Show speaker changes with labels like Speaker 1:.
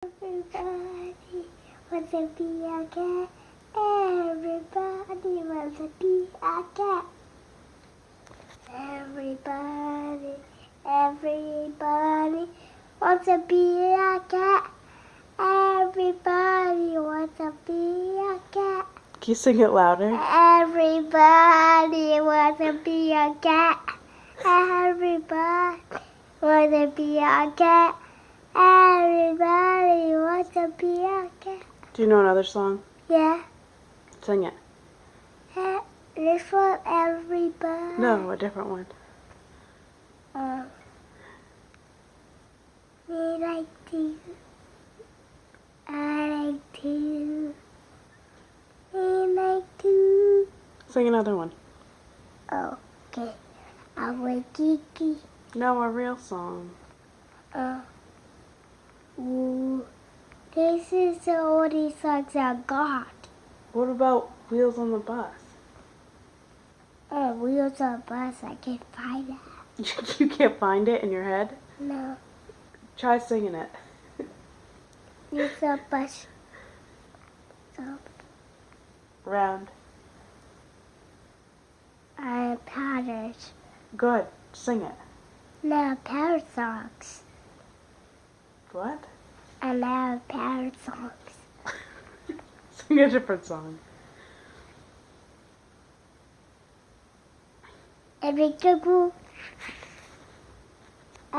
Speaker 1: Everybody wants to be a cat. Everybody wants to be a cat. Everybody wants to be a cat. Everybody wants to be a cat.
Speaker 2: Can you sing it louder?
Speaker 1: Everybody wants to be a cat. Everybody wants to be a cat. Everybody wants to be a cat.
Speaker 2: Do you know another song?
Speaker 1: Yeah.
Speaker 2: Sing it.
Speaker 1: This one, everybody.
Speaker 2: No, a different one.
Speaker 1: Me like to. I like to. Me like to.
Speaker 2: Sing another one.
Speaker 1: Oh, okay. I want Kiki.
Speaker 2: No, a real song.
Speaker 1: Ooh. This is the only songs I got.
Speaker 2: What about Wheels on the Bus?
Speaker 1: Wheels on a bus. I can't find that.
Speaker 2: You can't find it in your head?
Speaker 1: No.
Speaker 2: Try singing it.
Speaker 1: Wheels on a bus.
Speaker 2: Round.
Speaker 1: Powders.
Speaker 2: Good. Sing it.
Speaker 1: No, powder songs.
Speaker 2: What?
Speaker 1: I love powder songs.
Speaker 2: Sing a different song.
Speaker 1: Every good